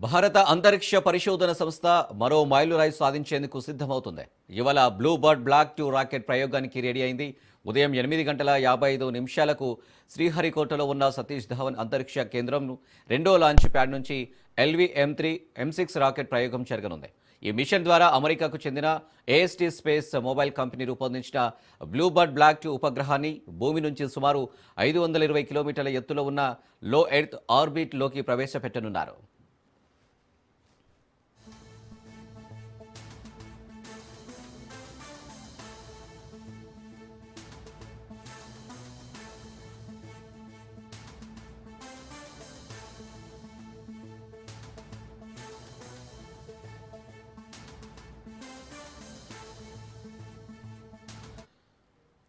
భారత అంతరిక్ష పరిశోధన సంస్థ మరో మైలురాయి సాధించేందుకు సిద్ధమవుతుంది. ఇవాళ బ్లూ బర్డ్ బ్లాక్ 2 రాకెట్ ప్రయోగానికి రెడీ అయింది. ఉదయం 8:55 శ్రీహరికోటలో ఉన్న సతీష్ ధవన్ అంతరిక్ష కేంద్రం రెండో లాంచ్ ప్యాడ్ నుంచి LV-M3 M6 రాకెట్ ప్రయోగం జరగనుంది. ఈ మిషన్ ద్వారా అమెరికాకు చెందిన AST స్పేస్ మొబైల్ కంపెనీ రూపొందించిన బ్లూ బర్డ్ బ్లాక్ 2 ఉపగ్రహాన్ని భూమి నుంచి సుమారు 520 కిలోమీటర్ల ఎత్తులో ఉన్న లో ఎర్త్ ఆర్బిట్ లోకి ప్రవేశపెట్టనున్నారు.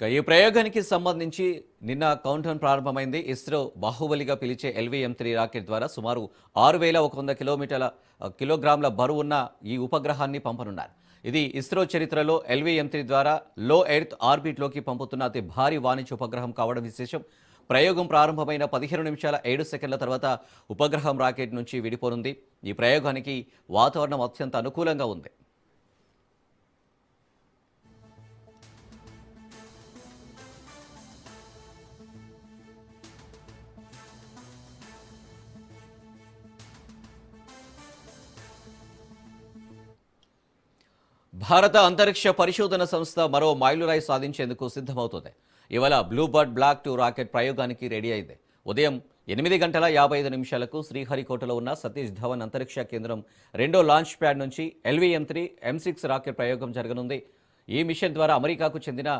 ఈ ప్రయోగానికి సంబంధించి నిన్న కౌంటౌన్ ప్రారంభమైంది. ఇస్రో బాహుబలిగా పిలిచే LV-M3 రాకెట్ ద్వారా సుమారు 6100 కిలోగ్రాముల బరువున్న ఈ ఉపగ్రహాన్ని పంపనున్నారు. ఇది ఇస్రో చరిత్రలో LV-M3 ద్వారా లో ఎర్త్ ఆర్బిట్లోకి పంపుతున్న అతి భారీ వాణిజ్య ఉపగ్రహం కావడం విశేషం. ప్రయోగం ప్రారంభమైన 15 నిమిషాల 7 సెకండ్ల తర్వాత ఉపగ్రహం రాకెట్ నుంచి విడిపోనుంది. ఈ ప్రయోగానికి వాతావరణం అత్యంత అనుకూలంగా ఉంది. భారత అంతరిక్ష పరిశోధన సంస్థ మరో మైలురాయి సాధించేందుకు సిద్ధమవుతోంది. ఇవాళ బ్లూ బర్డ్ బ్లాక్ 2 రాకెట్ ప్రయోగానికి రెడీ అయింది. ఉదయం 8:55 శ్రీహరికోటలో ఉన్న సతీష్ ధవన్ అంతరిక్ష కేంద్రం రెండో లాంచ్ ప్యాడ్ నుంచి LV-M3 M6 రాకెట్ ప్రయోగం జరగనుంది. ఈ మిషన్ ద్వారా అమెరికాకు చెందిన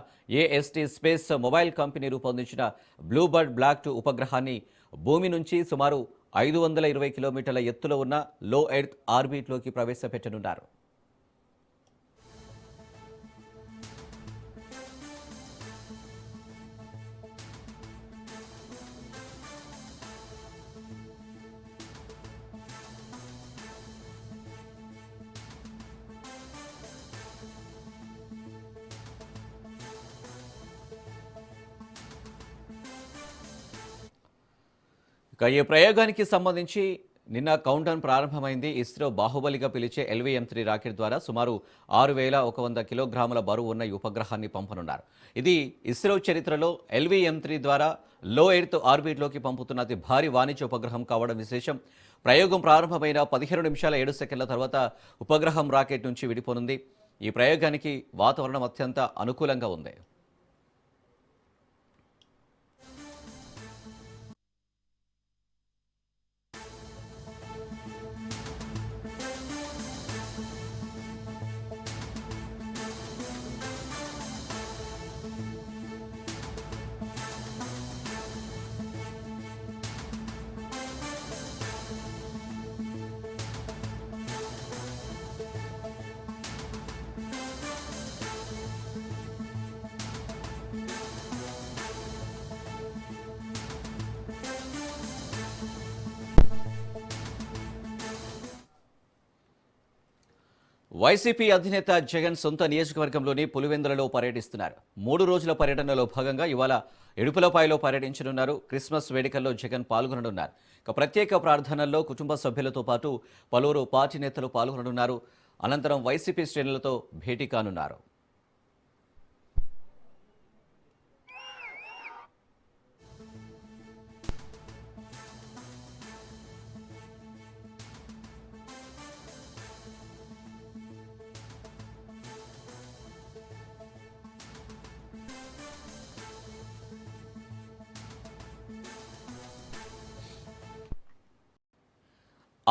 AST స్పేస్ మొబైల్ కంపెనీ రూపొందించిన బ్లూ బర్డ్ బ్లాక్ 2 ఉపగ్రహాన్ని భూమి నుంచి సుమారు 520 కిలోమీటర్ల ఎత్తులో ఉన్న లో ఎర్త్ ఆర్బిట్లోకి ప్రవేశపెట్టనున్నారు. ఈ ప్రయోగానికి సంబంధించి నిన్న కౌంటౌన్ ప్రారంభమైంది. ఇస్రో బాహుబలిగా పిలిచే LV-M3 రాకెట్ ద్వారా సుమారు 6100 కిలోగ్రాముల బరువు ఉన్న ఈ ఉపగ్రహాన్ని పంపనున్నారు. ఇది ఇస్రో చరిత్రలో LV-M3 ద్వారా లో ఎర్త్ ఆర్బిట్లోకి పంపుతున్న అతి భారీ వాణిజ్య ఉపగ్రహం కావడం విశేషం. ప్రయోగం ప్రారంభమైన 15 నిమిషాల 7 సెకండ్ల తర్వాత ఉపగ్రహం రాకెట్ నుంచి విడిపోనుంది. ఈ ప్రయోగానికి వాతావరణం అత్యంత అనుకూలంగా ఉంది. వైసీపీ అధినేత జగన్ సొంత నియోజకవర్గంలోని పులివెందులలో పర్యటిస్తున్నారు. 3 రోజుల పర్యటనలో భాగంగా ఇవాళ ఇడుపులపాయలో పర్యటించనున్నారు. క్రిస్మస్ వేడుకల్లో జగన్ పాల్గొననున్నారు. ప్రత్యేక ప్రార్థనల్లో కుటుంబ సభ్యులతో పాటు పలువురు పార్టీ నేతలు పాల్గొననున్నారు. అనంతరం వైసీపీ శ్రేణులతో భేటీ కానున్నారు.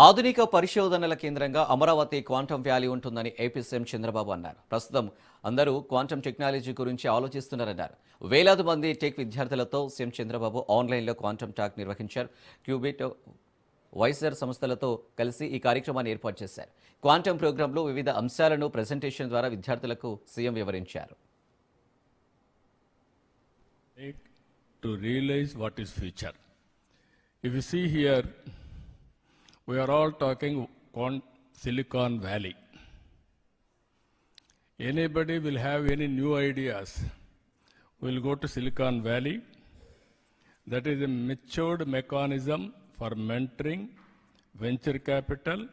ఆధునిక పరిశోధనల కేంద్రంగా అమరావతి క్వాంటమ్ వ్యాలీ ఉంటుందని ఏపీ సీఎం చంద్రబాబు అన్నారు. ప్రస్తుతం అందరూ క్వాంటమ్ టెక్నాలజీ గురించి ఆలోచిస్తున్నారన్నారు. వేలాది మంది టెక్ విద్యార్థులతో సీఎం చంద్రబాబు ఆన్లైన్లో క్వాంటమ్ టాక్ నిర్వహించారు. క్యూబిట్, వైసర్ సంస్థలతో కలిసి ఈ కార్యక్రమాన్ని ఏర్పాటు చేశారు. క్వాంటమ్ ప్రోగ్రాంలో వివిధ అంశాలను ప్రెజెంటేషన్ ద్వారా విద్యార్థులకు సీఎం వివరించారు. To realize what is future. If you see here, we are all talking Silicon Valley. Anybody will have any new ideas, will go to Silicon Valley. That is a matured mechanism for mentoring venture capital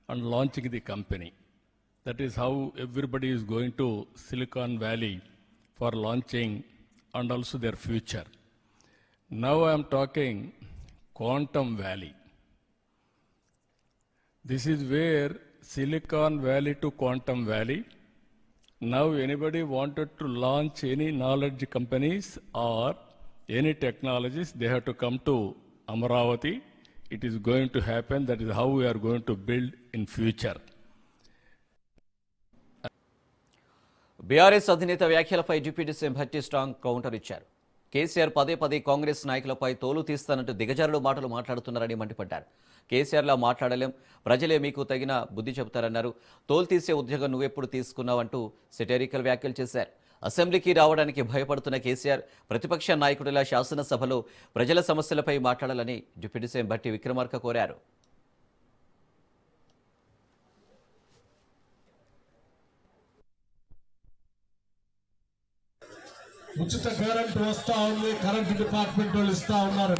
and launching the company. That is how everybody is going to Silicon Valley for launching and also their future. Now I am talking Quantum Valley. This is where Silicon Valley to Quantum Valley. Now anybody wanted to launch any knowledge companies or any technologies, they have to come to Amaravati. It is going to happen. That is how we are going to build in future. BRS అధినేత వ్యాఖ్యలపై deputy CM Bhatti strong counter ఇచ్చారు. కేసీఆర్ పదే పదే కాంగ్రెస్ నాయకులపై తోలు తీస్తానంటూ దిగజారుడు మాటలు మాట్లాడుతున్నారని మండిపడ్డారు. కేసీఆర్లా మాట్లాడలేం, ప్రజలే మీకు తగిన బుద్ధి చెబుతారన్నారు. తోలు తీసే ఉద్యోగం నువ్వెప్పుడు తీసుకున్నావంటూ సెటరికల్ వ్యాఖ్యలు చేశారు. అసెంబ్లీకి రావడానికి భయపడుతున్న కేసీఆర్ ప్రతిపక్ష నాయకుడిలా శాసనసభలో ప్రజల సమస్యలపై మాట్లాడాలని డిప్యూటీ సీఎం భట్టి విక్రమార్క కోరారు. ఉచిత కరెంట్ వస్తా ఉంది, కరెంట్ డిపార్ట్మెంట్ వాళ్ళు ఇస్తా ఉన్నారు.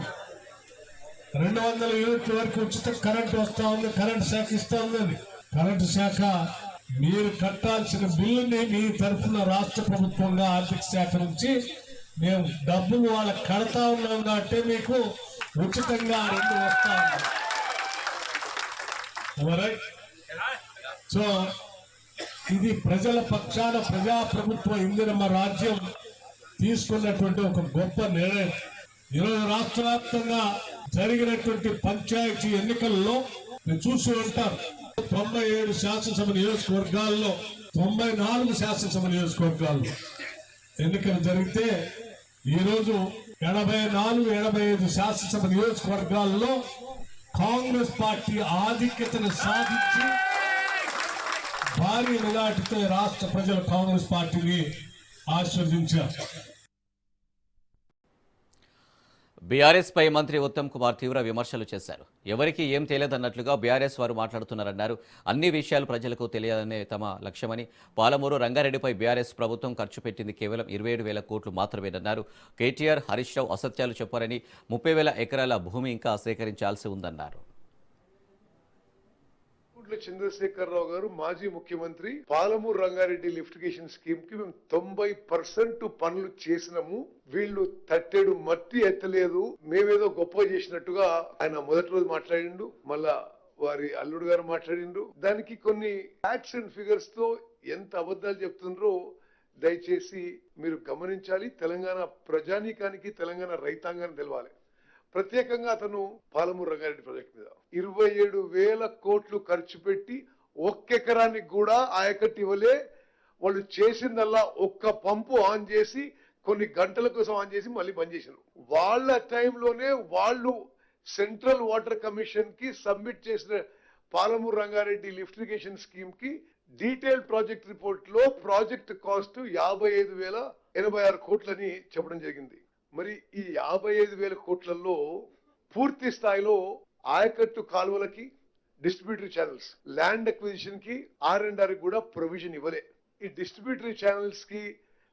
200 యూనిట్ల వరకు ఉచిత కరెంట్ వస్తా ఉంది, కరెంట్ శాఖ ఇస్తా ఉందని. కరెంట్ శాఖ మీరు కట్టాల్సిన బిల్లుని మీ తరఫున రాష్ట్ర ప్రభుత్వంగా ఆర్థిక శాఖ నుంచి మేము డబ్బులు వాళ్ళకి కడతా ఉన్నాం కాబట్టి మీకు ఉచితంగా 2 వస్తా ఉంది. సో ఇది ప్రజల పక్షాన ప్రజాప్రభుత్వ ఇందిరమ్మ రాజ్యం తీసుకున్నటువంటి ఒక గొప్ప నిర్ణయం. ఈరోజు రాష్ట్ర వ్యాప్తంగా జరిగినటువంటి పంచాయతీ ఎన్నికల్లో మీరు చూసి ఉంటారు. 97 శాసనసభ నియోజకవర్గాల్లో 94 శాసనసభ నియోజకవర్గాల్లో ఎన్నికలు జరిగితే ఈరోజు 84-85 శాసనసభ నియోజకవర్గాల్లో కాంగ్రెస్ పార్టీ ఆధిక్యతను సాధించి భారీ మెజార్టీతో రాష్ట్ర ప్రజలు కాంగ్రెస్ పార్టీని ఆశీర్వదించారు. బీఆర్ఎస్ పై మంత్రి ఉత్తమ్ కుమార్ తీవ్ర విమర్శలు చేశారు. ఎవరికి ఏం తెలియదన్నట్లుగా బీఆర్ఎస్ వారు మాట్లాడుతున్నారన్నారు. అన్ని విషయాలు ప్రజలకు తెలియాలనే తమ లక్ష్యమని, పాలమూరు రంగారెడ్డిపై బీఆర్ఎస్ ప్రభుత్వం ఖర్చు పెట్టింది కేవలం 27,000 కోట్లు మాత్రమేనన్నారు. కేటీఆర్, హరీష్ రావు అసత్యాలు చెప్పారని, 30,000 ఎకరాల భూమి ఇంకా సేకరించాల్సి ఉందన్నారు. చంద్రశేఖరరావు గారు మాజీ ముఖ్యమంత్రి పాలమూరు రంగారెడ్డి లిఫ్టిగేషన్ స్కీమ్ కి మేము 90% పనులు చేసినాము, వీళ్ళు తట్టెడు మట్టి ఎత్తలేదు, మేమేదో గొప్ప చేసినట్టుగా ఆయన మొదటి రోజు మాట్లాడిండు. మళ్ళా వారి అల్లుడు గారు మాట్లాడిండు. దానికి కొన్ని ఫ్యాక్ట్స్ అండ్ ఫిగర్స్ తో ఎంత అబద్ధాలు చెప్తుండ్రో దయచేసి మీరు గమనించాలి. తెలంగాణ ప్రజానీకానికి, తెలంగాణ రైతాంగాన్ని తెలవాలి. ప్రత్యేకంగా అతను పాలమూరు రంగారెడ్డి ప్రాజెక్ట్ మీద 27,000 కోట్లు ఖర్చు పెట్టి 1 ఎకరానికి కూడా ఆయకట్టు ఇవ్వలే. వాళ్ళు చేసిందల్లా ఒక్క పంపు ఆన్ చేసి కొన్ని గంటల కోసం ఆన్ చేసి మళ్ళీ బంద్ చేశారు. వాళ్ళ టైంలోనే వాళ్ళు సెంట్రల్ వాటర్ కమిషన్ కి సబ్మిట్ చేసిన పాలమూరు రంగారెడ్డి లిఫ్టిగేషన్ స్కీమ్ కి డీటెయిల్ ప్రాజెక్ట్ రిపోర్ట్ లో ప్రాజెక్ట్ కాస్ట్ 55,086 కోట్లని చెప్పడం జరిగింది. మరి ఈ 55,000 కోట్లలో పూర్తి స్థాయిలో ఆయకట్టు కాలువలకి, డిస్ట్రిబ్యూటరీ ఛానల్స్, ల్యాండ్ అక్విజిషన్ కి, R&R కూడా ప్రొవిజన్ ఇవ్వలే. ఈ డిస్ట్రిబ్యూటరీ ఛానల్స్ కి,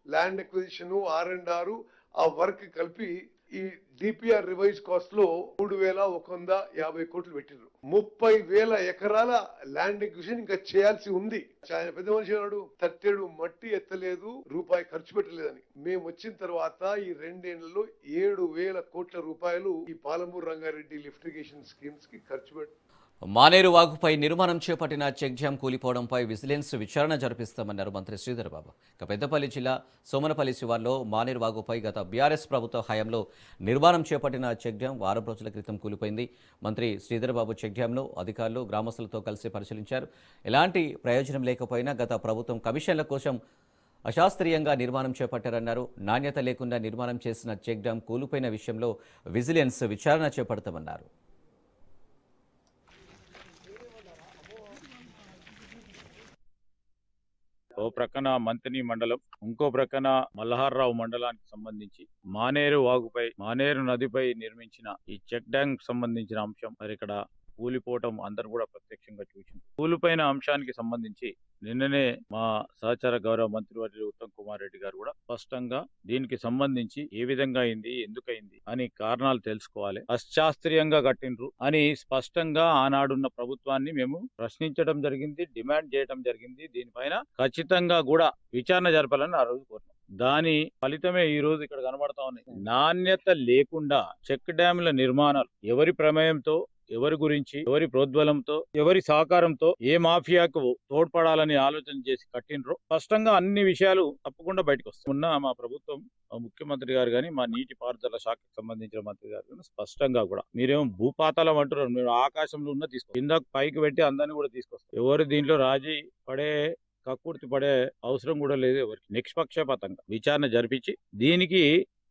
ల్యాండ్ అక్విజిషన్, R&R ఆ వర్క్ కలిపి ఈ DPR రివైజ్ కాస్ట్ లో 3,150 కోట్లు పెట్టిండ్రు. 30,000 ఎకరాల ల్యాండ్ అక్విజిషన్ ఇంకా చేయాల్సి ఉంది. ఆయన పెద్ద మనిషి అన్నాడు, తట్టెడు మట్టి ఎత్తలేదు, రూపాయి ఖర్చు పెట్టలేదని. మేము వచ్చిన తర్వాత ఈ 2 ఏళ్లలో 7,000 కోట్ల రూపాయలు ఈ పాలమూరు రంగారెడ్డి లిఫ్టిగేషన్ స్కీమ్స్ కి ఖర్చు పెట్టి. మానేరు వాగుపై నిర్మాణం చేపట్టిన చెక్ డ్యాం కూలిపోవడంపై విజిలెన్స్ విచారణ జరిపిస్తామన్నారు మంత్రి శ్రీధర్ బాబు. ఇక పెద్దపల్లి జిల్లా సోమనపల్లి శివార్లో మానేరు వాగుపై గత బీఆర్ఎస్ ప్రభుత్వ హయాంలో నిర్మాణం చేపట్టిన చెక్ డ్యాం వారం రోజుల క్రితం కూలిపోయింది. మంత్రి శ్రీధర్ బాబు చెక్ డ్యాంను అధికారులు, గ్రామస్తులతో కలిసి పరిశీలించారు. ఎలాంటి ప్రయోజనం లేకపోయినా గత ప్రభుత్వం కమిషన్ల కోసం అశాస్త్రీయంగా నిర్మాణం చేపట్టారన్నారు. నాణ్యత లేకుండా నిర్మాణం చేసిన చెక్ డ్యాం కూలిపోయిన విషయంలో విజిలెన్స్ విచారణ చేపడతామన్నారు. ఓ ప్రక్కన మంతిని మండలం, ఇంకో ప్రక్కన మల్హార్రావు మండలానికి సంబంధించి మానేరు వాగుపై, మానేరు నదిపై నిర్మించిన ఈ చెక్ డ్యాం సంబంధించిన అంశం మరి ఇక్కడ కూలిపోవటం అందరు కూడా ప్రత్యక్షంగా చూసింది. కూలిపోయిన అంశానికి సంబంధించి నిన్ననే మా సహచార గౌరవ మంత్రివర్యులు ఉత్తమ్ కుమార్ రెడ్డి గారు కూడా స్పష్టంగా దీనికి సంబంధించి ఏ విధంగా అయింది, ఎందుకయింది అని కారణాలు తెలుసుకోవాలి, అశాస్త్రీయంగా కట్టిండ్రు అని స్పష్టంగా ఆనాడున్న ప్రభుత్వాన్ని మేము ప్రశ్నించడం జరిగింది, డిమాండ్ చేయడం జరిగింది. దీనిపైన ఖచ్చితంగా కూడా విచారణ జరపాలని ఆ రోజు కోరుతున్నాం. దాని ఫలితమే ఈ రోజు ఇక్కడ కనబడతా ఉన్నాయి. నాణ్యత లేకుండా చెక్ డ్యాముల నిర్మాణాలు ఎవరి ప్రమేయంతో, ఎవరి గురించి, ఎవరి ప్రోద్బలంతో, ఎవరి సహకారంతో, ఏ మాఫియాకు తోడ్పడాలని ఆలోచన చేసి కట్టినరో స్పష్టంగా అన్ని విషయాలు తప్పకుండా బయటకు వస్తాయి. ఉన్న మా ప్రభుత్వం, ముఖ్యమంత్రి గారు కానీ, మా నీటి పారుదల శాఖకు సంబంధించిన మంత్రి గారు కానీ స్పష్టంగా కూడా మీరేమో భూపాతాళం అంటున్నారు, మీరు ఆకాశంలో ఉన్న తీసుకో కింద పైకి పెట్టి అందరినీ కూడా తీసుకొస్తారు. ఎవరు దీంట్లో రాజీ పడే కక్కుర్తి పడే అవసరం కూడా లేదు. ఎవరికి నిష్పక్షపాతంగా విచారణ జరిపించి దీనికి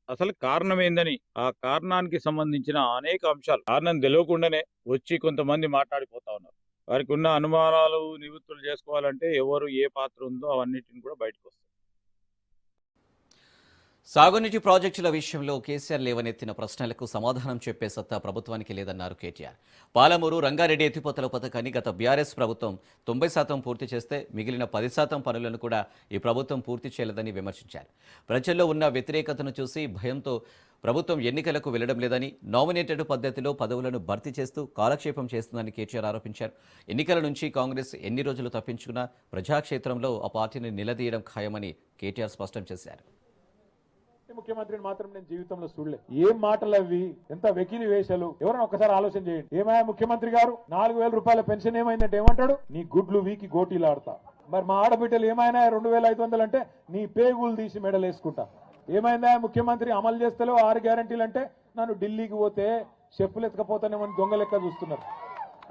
అసలు కారణం ఏందని, ఆ కారణానికి సంబంధించిన అనేక అంశాలు కారణం తెలియకుండానే వచ్చి కొంతమంది మాట్లాడిపోతా ఉన్నారు. వారికి ఉన్న అనుమానాలు నివృత్తులు చేసుకోవాలంటే ఎవరు ఏ పాత్ర ఉందో అవన్నిటిని కూడా బయటకు వస్తాయి. సాగునీటి ప్రాజెక్టుల విషయంలో కేసీఆర్ లేవనెత్తిన ప్రశ్నలకు సమాధానం చెప్పే సత్తా ప్రభుత్వానికి లేదన్నారు కేటీఆర్. పాలమూరు రంగారెడ్డి ఎత్తిపోతల పథకాన్ని గత బీఆర్ఎస్ ప్రభుత్వం 90% పూర్తి చేస్తే మిగిలిన 10% పనులను కూడా ఈ ప్రభుత్వం పూర్తి చేయలేదని విమర్శించారు. ప్రజల్లో ఉన్న వ్యతిరేకతను చూసి భయంతో ప్రభుత్వం ఎన్నికలకు వెళ్లడం లేదని, నామినేటెడ్ పద్ధతిలో పదవులను భర్తీ చేస్తూ కాలక్షేపం చేస్తుందని కేటీఆర్ ఆరోపించారు. ఎన్నికల నుంచి కాంగ్రెస్ ఎన్ని రోజులు తప్పించుకున్నా ప్రజాక్షేత్రంలో ఆ పార్టీని నిలదీయడం ఖాయమని కేటీఆర్ స్పష్టం చేశారు. ముఖ్యమంత్రిని మాత్రం నేను జీవితంలో చూడలే. ఏం మాటలు అవి, ఎంత వెకిలి వేషాలు. ఎవరైనా ఒకసారి ఆలోచన చేయండి. ఏమయ్యా ముఖ్యమంత్రి గారు, 4000 రూపాయల పెన్షన్ ఏమైందంటే ఏమంటాడు, నీ గుడ్లు వీకి గోటీలాడతా. మరి మా ఆడబిడ్డలు ఏమైనా 2500 అంటే నీ పేగులు తీసి మెడలు వేసుకుంటా. ఏమైందా ముఖ్యమంత్రి, అమలు చేస్తలో 6 గ్యారంటీలు అంటే నన్ను ఢిల్లీకి పోతే చెప్పులు ఎత్తుకపోతానేమని దొంగ లెక్క చూస్తున్నారు.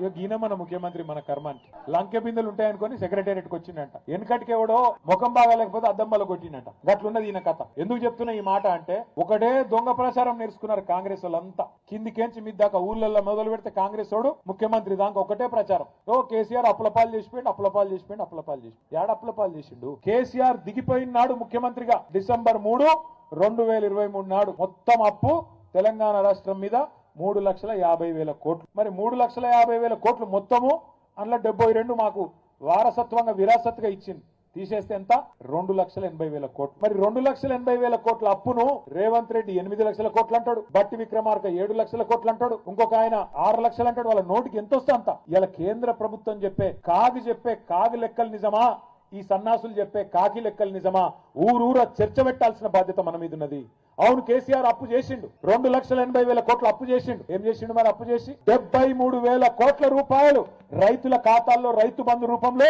ఇక ఈయన మన ముఖ్యమంత్రి మన కర్మానికి. లంకె బిందెలు ఉంటాయనుకొని సెక్రటేరియట్కి వచ్చిందంట. వెనకటికి ఎవడో ముఖం బాగాలేకపోతే అద్దం బల్ల కొట్టిందంట. గట్లున్నది ఈయన కథ. ఎందుకు చెప్తున్నా ఈ మాట అంటే, ఒకటే దొంగ ప్రచారం నేర్చుకున్నారు కాంగ్రెస్ వాళ్ళంతా. కిందికేంచి మీద దాకా ఊళ్ళల్లో మొదలు పెడితే కాంగ్రెస్ వాడు ముఖ్యమంత్రి దాకా ఒకటే ప్రచారం. ఓ కేసీఆర్ అప్పులపాలు చేసిపోయింది, అప్పులపాలు చేసిపోయింది, అప్పులపాలు చేసి ఏడ అప్పులపాలు చేసిండు. కేసీఆర్ దిగిపోయిన నాడు ముఖ్యమంత్రిగా December 3, 2023 నాడు మొత్తం అప్పు తెలంగాణ రాష్ట్రం మీద 3,50,000 కోట్లు. మరి 3,50,000 కోట్లు మొత్తము అందులో 72 మాకు వారసత్వంగా విరాసత్గా ఇచ్చింది. తీసేస్తే ఎంత, 2,80,000 కోట్లు. మరి 2,80,000 కోట్ల అప్పును రేవంత్ రెడ్డి 8 లక్షల కోట్లు అంటాడు, బట్టి విక్రమార్క 7 లక్షల కోట్లు అంటాడు, ఇంకొక ఆయన 6 లక్షలు అంటాడు. వాళ్ళ నోటికి ఎంత వస్తే అంత. ఇలా కేంద్ర ప్రభుత్వం చెప్పే కాగి లెక్కలు నిజమా, ఈ సన్నాసులు చెప్పే కాకి లెక్కలు నిజమా, ఊరూర చర్చ పెట్టాల్సిన బాధ్యత మన మీద ఉన్నది. అవును, కేసీఆర్ అప్పు చేసిండు, 2,80,000 కోట్ల అప్పు చేసిండు. ఏం చేసిండు మరి అప్పు చేసి? 73,000 కోట్ల రూపాయలు రైతుల ఖాతాల్లో రైతు బంధు రూపంలో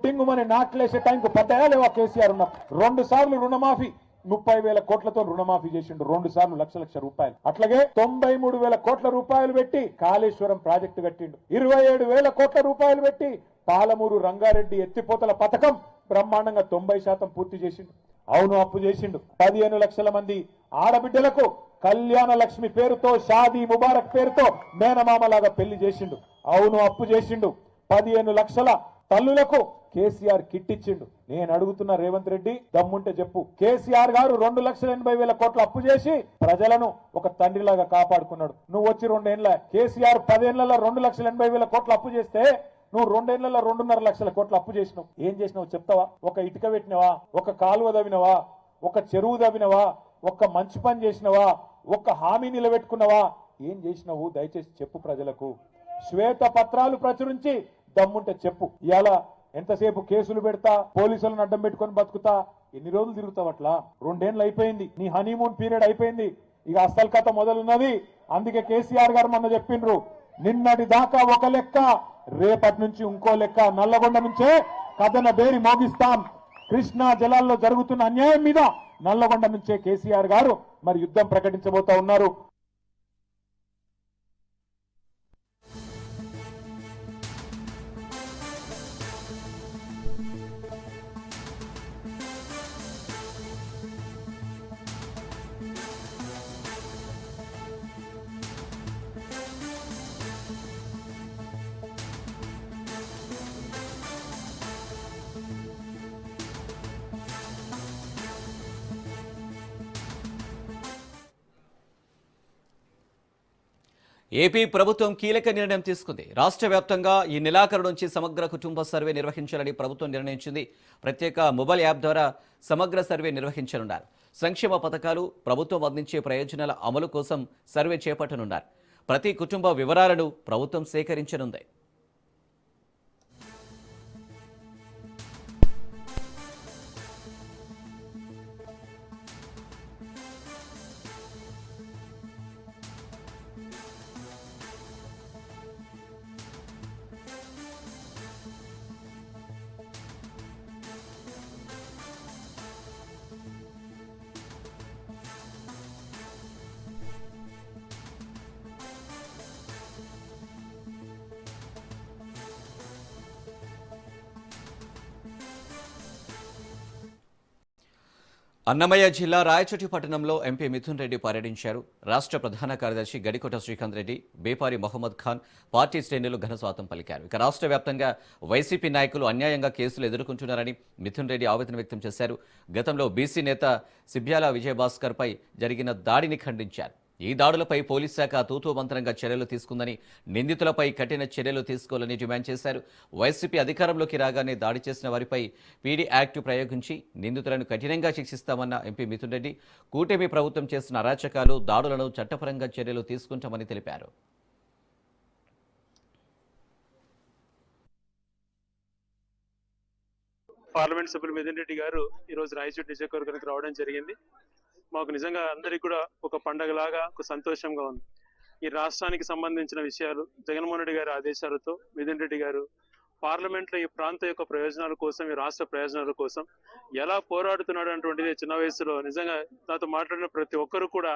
టింగు మన నాట్లేసే టైంకు పడ్డాయా లేవా కేసీఆర్ ఉన్నప్పుడు? 2 సార్లు రుణమాఫీ, 30,000 కోట్లతో రుణమాఫీ చేసిండు, 2 సార్లు లక్ష రూపాయలు. అట్లాగే 93,000 కోట్ల రూపాయలు పెట్టి కాళేశ్వరం ప్రాజెక్టు కట్టిండు, 27,000 కోట్ల రూపాయలు పెట్టి పాలమూరు రంగారెడ్డి ఎత్తిపోతల పథకం బ్రహ్మాండంగా 90% పూర్తి చేసిండు. అవును, అప్పు చేసిండు. 15 లక్షల మంది ఆడబిడ్డలకు కళ్యాణ లక్ష్మి పేరుతో, షాదీ ముబారక్ పేరుతో మేనమామలాగా పెళ్లి చేసిండు. అవును, అప్పు చేసిండు. 15 లక్షల తల్లులకు కేసీఆర్ కిట్ ఇచ్చిండు. నేను అడుగుతున్న రేవంత్ రెడ్డి, దమ్ముంటే చెప్పు, కేసీఆర్ గారు 2,80,000 కోట్ల అప్పు చేసి ప్రజలను ఒక తండ్రిలాగా కాపాడుకున్నాడు. నువ్వు వచ్చి 2 ఏళ్ల, కేసీఆర్ 10 ఏళ్లలో 2,80,000 కోట్ల అప్పు చేస్తే నువ్వు 2 ఏళ్లలో 2.5 లక్షల కోట్ల అప్పు చేసినావు. ఏం చేసినావు చెప్తావా? ఒక ఇటుక పెట్టినవా, ఒక కాలువ దవ్వినవా, ఒక చెరువు దవ్వినవా, ఒక మంచి పని చేసినవా, ఒక హామీ నిలబెట్టుకున్నావా? ఏం చేసినావు దయచేసి చెప్పు ప్రజలకు. శ్వేత పత్రాలు ప్రచురించి దమ్ముంటే చెప్పు. ఇవాళ ఎంతసేపు కేసులు పెడతా, పోలీసులను అడ్డం పెట్టుకొని బతుకుతా, ఎన్ని రోజులు తిరుగుతావు అట్లా? 2 ఏళ్ళు అయిపోయింది, నీ హనీమూన్ పీరియడ్ అయిపోయింది, ఇక అసలు కథ మొదలున్నది. అందుకే కేసీఆర్ గారు మొన్న చెప్పిండ్రు, నిన్నటి దాకా ఒక లెక్క, రేపటి నుంచి ఇంకో లెక్క. నల్లగొండ నుంచే కథన బేరి మోగిస్తాం. కృష్ణా జలాల్లో జరుగుతున్న అన్యాయం మీద నల్లగొండ నుంచే కేసీఆర్ గారు మరి యుద్ధం ప్రకటించబోతా ఉన్నారు. ఏపీ ప్రభుత్వం కీలక నిర్ణయం తీసుకుంది. రాష్ట్ర వ్యాప్తంగా ఈ నెలాఖరు నుంచి సమగ్ర కుటుంబ సర్వే నిర్వహించాలని ప్రభుత్వం నిర్ణయించింది. ప్రత్యేక మొబైల్ యాప్ ద్వారా సమగ్ర సర్వే నిర్వహించనున్నారు. సంక్షేమ పథకాలు, ప్రభుత్వం అందించే ప్రయోజనాల అమలు కోసం సర్వే చేపట్టనున్నారు. ప్రతి కుటుంబ వివరాలను ప్రభుత్వం సేకరించనుంది. అన్నమయ్య జిల్లా రాయచోటి పట్టణంలో ఎంపీ మిథున్ రెడ్డి పర్యటించారు. రాష్ట్ర ప్రధాన కార్యదర్శి గడికోట శ్రీకాంత్ రెడ్డి, బేపారి మహమ్మద్ ఖాన్ పార్టీ శ్రేణులు ఘనస్వాగతం పలికారు. ఇక రాష్ట్ర వ్యాప్తంగా వైసీపీ నాయకులు అన్యాయంగా కేసులు ఎదుర్కొంటున్నారని మిథున్ రెడ్డి ఆవేదన వ్యక్తం చేశారు. గతంలో బీసీ నేత సిబ్యాల విజయభాస్కర్ పై జరిగిన దాడిని ఖండించారు. ఈ దాడులపై పోలీస్ శాఖ తూతూ మంత్రంగా చర్యలు తీసుకుందని, నిందితులపై కఠిన చర్యలు తీసుకోవాలని డిమాండ్ చేశారు. వైసీపీ అధికారంలోకి రాగానే దాడి చేసిన వారిపై పీడీ యాక్ట్ ప్రయోగించి నిందితులను కఠినంగా శిక్షిస్తామన్న ఎంపీ మిథున్ రెడ్డి, కూటమి ప్రభుత్వం చేస్తున్న అరాచకాలు, దాడులను చట్టపరంగా చర్యలు తీసుకుంటామని తెలిపారు. పార్లమెంట్ సభ్యులు మిథున్ రెడ్డి గారు ఈరోజు రాయచోటి నియోజకవర్గానికి రావడం జరిగింది. మాకు నిజంగా అందరికీ కూడా ఒక పండగలాగా, ఒక సంతోషంగా ఉంది. ఈ రాష్ట్రానికి సంబంధించిన విషయాలు జగన్మోహన్ రెడ్డి గారి ఆదేశాలతో మిథున్ రెడ్డి గారు పార్లమెంట్లో ఈ ప్రాంత యొక్క ప్రయోజనాల కోసం, ఈ రాష్ట్ర ప్రయోజనాల కోసం ఎలా పోరాడుతున్నాడు అటువంటిది చిన్న వయసులో నిజంగా నాతో మాట్లాడిన ప్రతి ఒక్కరు కూడా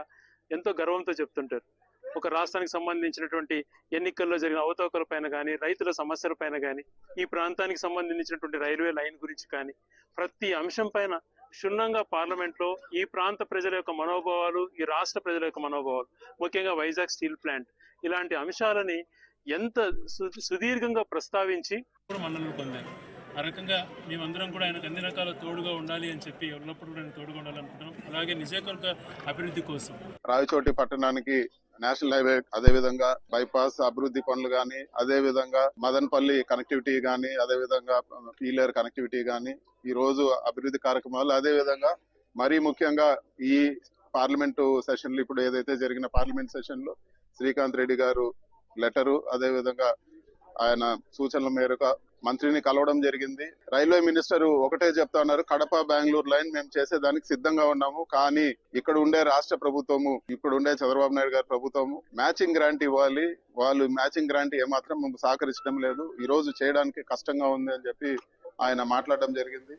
ఎంతో గర్వంతో చెప్తుంటారు. ఒక రాష్ట్రానికి సంబంధించినటువంటి ఎన్నికల్లో జరిగిన అవతవకల పైన కానీ, రైతుల సమస్యల పైన కానీ, ఈ ప్రాంతానికి సంబంధించినటువంటి రైల్వే లైన్ గురించి కానీ, ప్రతి అంశం పైన క్షుణ్ణంగా పార్లమెంట్ లో ఈ ప్రాంత ప్రజల యొక్క మనోభావాలు, ఈ రాష్ట్ర ప్రజల యొక్క మనోభావాలు, ముఖ్యంగా వైజాగ్ స్టీల్ ప్లాంట్ ఇలాంటి అంశాలని ఎంత సుదీర్ఘంగా ప్రస్తావించి మన్ననలు పొందారు. ఆ రకంగా మేమందరం కూడా ఆయనకు అన్ని రకాల తోడుగా ఉండాలి అని చెప్పి ఎల్లప్పుడూ కూడా తోడుగా ఉండాలనుకుంటున్నాం. అలాగే నియోజకవర్గ అభివృద్ధి కోసం రాయచోటి పట్టణానికి నేషనల్ హైవే, అదే విధంగా బైపాస్ అభివృద్ధి పనులు గాని, అదే విధంగా మదనపల్లి కనెక్టివిటీ గాని, అదే విధంగా పీలేరు కనెక్టివిటీ గాని, ఈ రోజు అభివృద్ధి కార్యక్రమాలు, అదే విధంగా మరీ ముఖ్యంగా ఈ పార్లమెంటు సెషన్ లో ఇప్పుడు ఏదైతే జరిగిన పార్లమెంట్ సెషన్ లో శ్రీకాంత్ రెడ్డి గారు లెటరు, అదే విధంగా ఆయన సూచనల మేరకు మంత్రిని కలవడం జరిగింది. రైల్వే మినిస్టర్ ఒకటే చెప్తా ఉన్నారు, కడప బెంగళూరు లైన్ మేము చేసేదానికి సిద్ధంగా ఉన్నాము. కానీ ఇక్కడ ఉండే రాష్ట్ర ప్రభుత్వము, ఇప్పుడు ఉండే చంద్రబాబు నాయుడు గారి ప్రభుత్వము మ్యాచింగ్ గ్రాంట్ ఇవ్వాలి, వాళ్ళు మ్యాచింగ్ గ్రాంట్ ఏమాత్రం మేము సహకరించడం లేదు, ఈ రోజు చేయడానికి కష్టంగా ఉంది అని చెప్పి ఆయన మాట్లాడడం జరిగింది.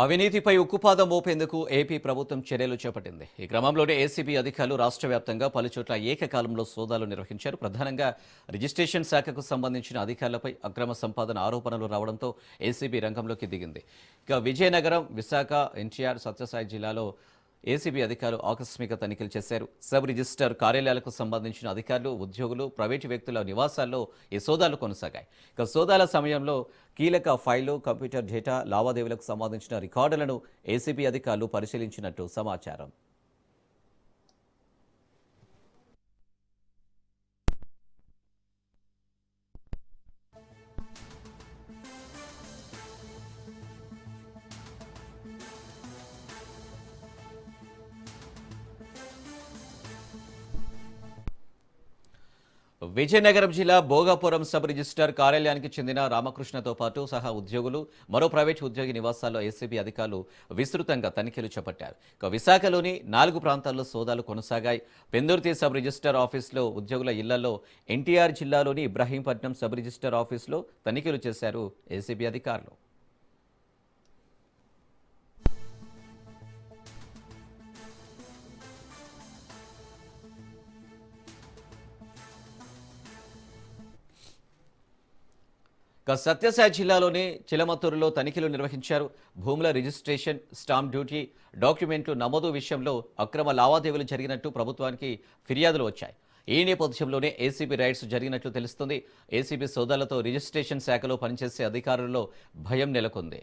అవినీతిపై ఉక్కుపాదం మోపేందుకు ఏపీ ప్రభుత్వం చర్యలు చేపట్టింది. ఈ క్రమంలోనే ఏసీబీ అధికారులు రాష్ట్ర వ్యాప్తంగా పలుచోట్ల ఏకకాలంలో సోదాలు నిర్వహించారు. ప్రధానంగా రిజిస్ట్రేషన్ శాఖకు సంబంధించిన అధికారులపై అక్రమ సంపాదన ఆరోపణలు రావడంతో ఏసీబీ రంగంలోకి దిగింది. ఇక విజయనగరం, విశాఖ, ఎన్టీఆర్, సత్యసాయి జిల్లాలో ఏసీబీ అధికారులు ఆకస్మిక తనిఖీలు చేశారు. సబ్ రిజిస్టర్ కార్యాలయాలకు సంబంధించిన అధికారులు, ఉద్యోగులు, ప్రైవేటు వ్యక్తుల నివాసాల్లో ఈ సోదాలు కొనసాగాయి. ఇక సోదాల సమయంలో కీలక ఫైళ్లు, కంప్యూటర్ డేటా, లావాదేవీలకు సంబంధించిన రికార్డులను ఏసీబీ అధికారులు పరిశీలించినట్టు సమాచారం. విజయనగరం జిల్లా భోగాపురం సబ్ రిజిస్టర్ కార్యాలయానికి చెందిన రామకృష్ణతో పాటు సహా ఉద్యోగులు, మరో ప్రైవేటు ఉద్యోగి నివాసాల్లో ఏసీబీ అధికారులు విస్తృతంగా తనిఖీలు చేపట్టారు. ఇక విశాఖలోని 4 ప్రాంతాల్లో సోదాలు కొనసాగాయి. పెందుర్తి సబ్ రిజిస్టర్ ఆఫీసులో ఉద్యోగుల ఇళ్లలో, ఎన్టీఆర్ జిల్లాలోని ఇబ్రహీంపట్నం సబ్ రిజిస్టర్ ఆఫీసులో తనిఖీలు చేశారు ఏసీబీ అధికారులు. సత్యసాయి జిల్లాలోని చిలమత్తూరులో తనిఖీలు నిర్వహించారు. భూముల రిజిస్ట్రేషన్, స్టాంప్ డ్యూటీ, డాక్యుమెంట్లు నమోదు విషయంలో అక్రమ లావాదేవీలు జరిగినట్టు ప్రభుత్వానికి ఫిర్యాదులు వచ్చాయి. ఈ నేపథ్యంలోనే ఏసీబీ రైడ్స్ జరిగినట్లు తెలుస్తుంది. ఏసీబీ సోదాలతో రిజిస్ట్రేషన్ శాఖలో పనిచేసే అధికారుల్లో భయం నెలకొంది.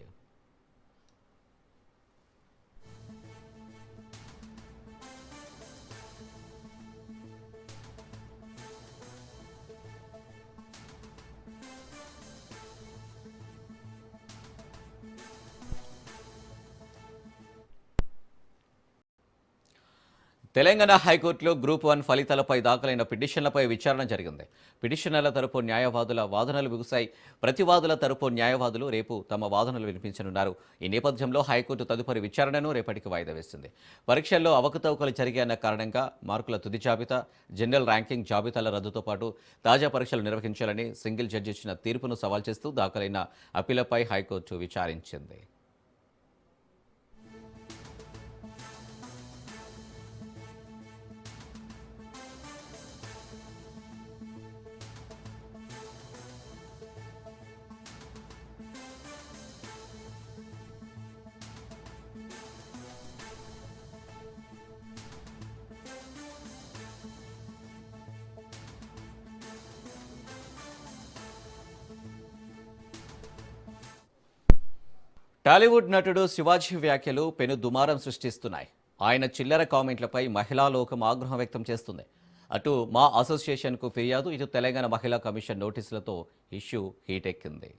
తెలంగాణ హైకోర్టులో గ్రూప్ 1 ఫలితాలపై దాఖలైన పిటిషన్లపై విచారణ జరిగింది. పిటిషనర్ల తరపు న్యాయవాదుల వాదనలు ముగిశాయి. ప్రతివాదుల తరపు న్యాయవాదులు రేపు తమ వాదనలు వినిపించనున్నారు. ఈ నేపథ్యంలో హైకోర్టు తదుపరి విచారణను రేపటికి వాయిదా వేసింది. పరీక్షల్లో అవకతవకలు జరిగాయన్న కారణంగా మార్కుల తుది జాబితా, జనరల్ ర్యాంకింగ్ జాబితాల రద్దుతో పాటు తాజా పరీక్షలు నిర్వహించాలని సింగిల్ జడ్జి ఇచ్చిన తీర్పును సవాల్ చేస్తూ దాఖలైన అప్పీలపై హైకోర్టు విచారించింది. టాలీవుడ్ నటుడు శివాజీ వ్యాఖ్యలు పెను దుమారం సృష్టిస్తున్నాయి. ఆయన చిల్లర కామెంట్లపై మహిళా లోకం ఆగ్రహం వ్యక్తం చేస్తుంది. అటు మా అసోసియేషన్కు ఫిర్యాదు, ఇటు తెలంగాణ మహిళా కమిషన్ నోటీసులతో ఇష్యూ హీటెక్కింది.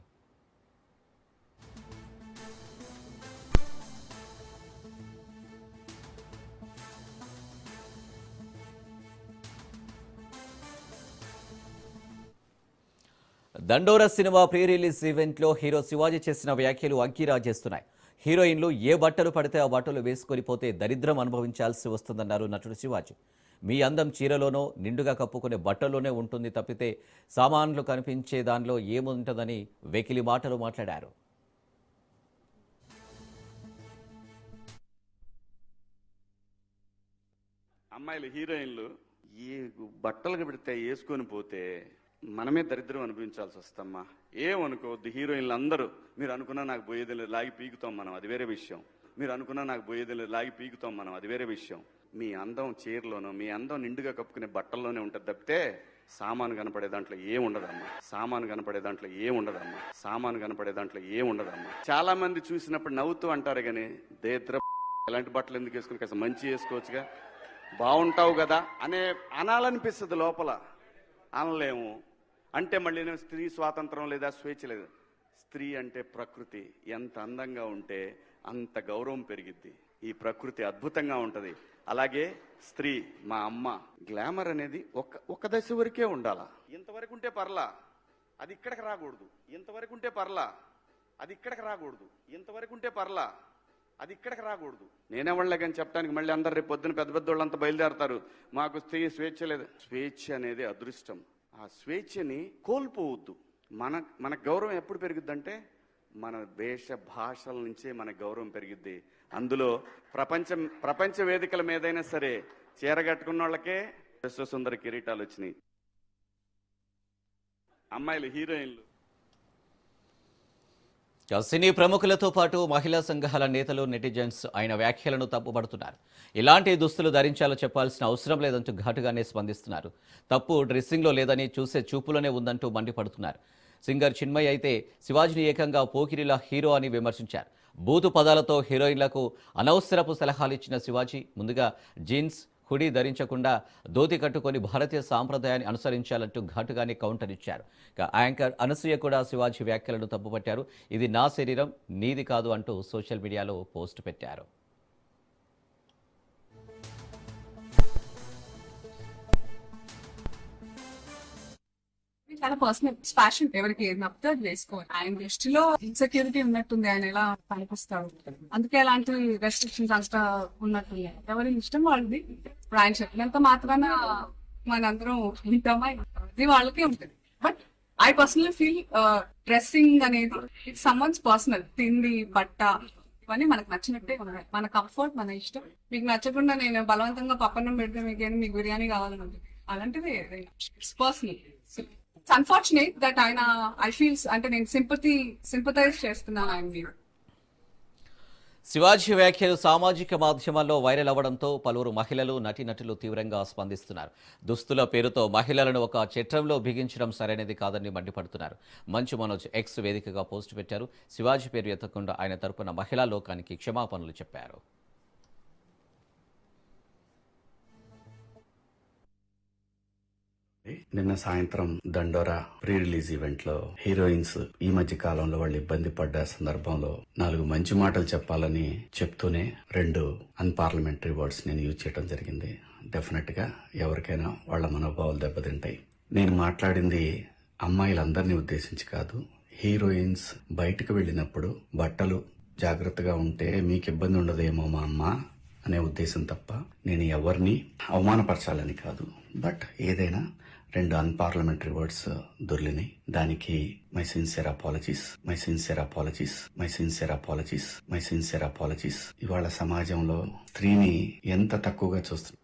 దండోర సినిమా ప్రీ రిలీజ్ ఈవెంట్లో హీరో శివాజీ చేసిన వ్యాఖ్యలు అగ్గిరాజేస్తున్నాయి. హీరోయిన్లు ఏ బట్టలు పడితే ఆ బట్టలు వేసుకొని పోతే దరిద్రం అనుభవించాల్సి వస్తుందన్నారు నటుడు శివాజీ. మీ అందం చీరలోనో నిండుగా కప్పుకునే బట్టల్లోనే ఉంటుంది తప్పితే సామాన్లు కనిపించే దానిలో ఏముంటుందని వెకిలి మాటలు మాట్లాడారు. అమ్మాయిలు హీరోయిన్లు ఈ బట్టలు పెడితే వేసుకొని పోతే మనమే దరిద్రం అనుభవించాల్సి వస్తమ్మా. ఏమనుకోవద్దు, హీరోయిన్లు అందరూ మీరు అనుకున్నా నాకు పోయేది లేదు, లాగి పీకుతాం మనం, అది వేరే విషయం. మీరు అనుకున్నా నాకు పోయేది లేదు, లాగి పీకుతాం మనం, అది వేరే విషయం. మీ అందం చీరలోనో, మీ అందం నిండుగా కప్పుకునే బట్టల్లోనే ఉంటుంది తప్పితే సామాను కనపడే దాంట్లో ఏముండదమ్మా. సామాను కనపడే దాంట్లో ఏముండదమ్మా. సామాను కనపడే దాంట్లో ఏముండదమ్మా. చాలా మంది చూసినప్పుడు నవ్వుతూ అంటారు కానీ దేద్ర ఎలాంటి బట్టలు ఎందుకు వేసుకుని కాస్త మంచి వేసుకోవచ్చుగా, బాగుంటావు కదా అనే అనాలనిపిస్తుంది లోపల. అనలేము. అంటే మళ్ళీ స్త్రీ స్వాతంత్రం లేదా, స్వేచ్ఛ లేదు. స్త్రీ అంటే ప్రకృతి. ఎంత అందంగా ఉంటే అంత గౌరవం పెరిగిద్ది. ఈ ప్రకృతి అద్భుతంగా ఉంటది. అలాగే స్త్రీ, మా అమ్మ, గ్లామర్ అనేది ఒక దశ వరకే ఉండాలా. ఇంతవరకు ఉంటే పర్లా, అది ఇక్కడికి రాకూడదు. ఇంతవరకు ఉంటే పర్లా, అది ఇక్కడికి రాకూడదు. ఇంతవరకు ఉంటే పర్లా, అది ఇక్కడికి రాకూడదు. నేనేవాళ్ళే కానీ చెప్పడానికి మళ్ళీ అందరు రేపు పొద్దున పెద్ద పెద్ద వాళ్ళంతా బయలుదేరతారు, మాకు స్త్రీ స్వేచ్ఛ లేదు. స్వేచ్ఛ అనేది అదృష్టం. ఆ స్వేచ్ఛని కోల్పోవద్దు. మన గౌరవం ఎప్పుడు పెరుగుద్దంటే మన దేశ భాషల నుంచే మన గౌరవం పెరిగిద్ది. అందులో ప్రపంచ వేదికల మీదైనా సరే చీరగట్టుకున్న వాళ్ళకే విశ్వసుందర కిరీటాలు వచ్చినాయి. అమ్మాయిలు హీరోయిన్లు. సినీ ప్రముఖులతో పాటు మహిళా సంఘాల నేతలు, నెటిజన్స్ ఆయన వ్యాఖ్యలను తప్పుపడుతున్నారు. ఇలాంటి దుస్తులు ధరించాలో చెప్పాల్సిన అవసరం లేదంటూ ఘాటుగానే స్పందిస్తున్నారు. తప్పు డ్రెస్సింగ్లో లేదని చూసే చూపులోనే ఉందంటూ మండిపడుతున్నారు. సింగర్ చిన్మయ్ అయితే శివాజీని ఏకంగా పోకిరిలా హీరో అని విమర్శించారు. బూతు పదాలతో హీరోయిన్లకు అనవసరపు సలహాలు ఇచ్చిన శివాజీ ముందుగా జీన్స్, హుడీ ధరించకుండా ధోతి కట్టుకొని భారతీయ సాంప్రదాయాన్ని అనుసరించాలంటూ ఘాటుగానే కౌంటర్ ఇచ్చారు. యాంకర్ అనసూయ కూడా శివాజీ వ్యాఖ్యలను తప్పుపట్టారు. ఇది నా శరీరం, నీది కాదు అంటూ సోషల్ మీడియాలో పోస్ట్ పెట్టారు. చాలా పర్సనల్ ఫ్యాషన్, ఎవరికి ఏది నప్పితే అది వేసుకోవాలి. ఆయన దృష్టిలో ఇన్సెక్యూరిటీ ఉన్నట్టుంది, ఆయన ఎలా కనిపిస్తాడు, అందుకే అలాంటి రెస్ట్రిక్షన్స్ అంతా ఉన్నట్టుంది. ఎవరి ఇష్టం వాళ్ళది. ఇప్పుడు ఆయన చెప్పినంత మాత్రాన మనందరం వింటామా, అది వాళ్ళకే ఉంటుంది. But I personally feel dressing అనేది ఇట్స్ సమ్వన్స్ పర్సనల్. తిండి, బట్ట ఇవన్నీ మనకు నచ్చినట్టే ఉన్నాయి. మన కంఫర్ట్, మన ఇష్టం. మీకు నచ్చకుండా నేను బలవంతంగా పప్పన్నం పెడితే మీకు బిర్యానీ కావాలని ఉంటుంది, అలాంటిది it's personal. It's unfortunate that ఆయన ఐ ఫీల్స్ అంటే నేను సింపథైజ్ చేస్తున్నాను ఆయన మీద. శివాజీ వ్యాఖ్యలు సామాజిక మాధ్యమాల్లో వైరల్ అవ్వడంతో పలువురు మహిళలు, నటీనటులు తీవ్రంగా స్పందిస్తున్నారు. దుస్తుల పేరుతో మహిళలను ఒక చట్రంలో బిగించడం సరైనది కాదని మండిపడుతున్నారు. మంచు మనోజ్ ఎక్స్ వేదికగా పోస్టు పెట్టారు. శివాజీ పేరు ఎత్తకుండా ఆయన తరపున మహిళా లోకానికి క్షమాపణలు చెప్పారు. నిన్న సాయంత్రం దండోరా ప్రీ రిలీజ్ ఈవెంట్ లో హీరోయిన్స్ ఈ మధ్య కాలంలో వాళ్ళు ఇబ్బంది పడ్డ సందర్భంలో 4 మంచి మాటలు చెప్పాలని చెప్తూనే 2 అన్పార్లమెంటరీ వర్డ్స్ నేను యూజ్ చేయడం జరిగింది. డెఫినెట్ గా ఎవరికైనా వాళ్ళ మనోభావాలు దెబ్బతింటాయి. నేను మాట్లాడింది అమ్మాయిలందరినీ ఉద్దేశించి కాదు. హీరోయిన్స్ బయటకు వెళ్ళినప్పుడు బట్టలు జాగ్రత్తగా ఉంటే మీకు ఇబ్బంది ఉండదేమో మా అమ్మ అనే ఉద్దేశం తప్ప నేను ఎవరిని అవమానపరచాలని కాదు. బట్ ఏదైనా 2 అన్పార్లమెంటరీ వర్డ్స్ దొర్లినాయి. దానికి మై సిన్సియర్ అపాలజీస్. ఇవాళ సమాజంలో స్త్రీని ఎంత తక్కువగా చూస్తుంది.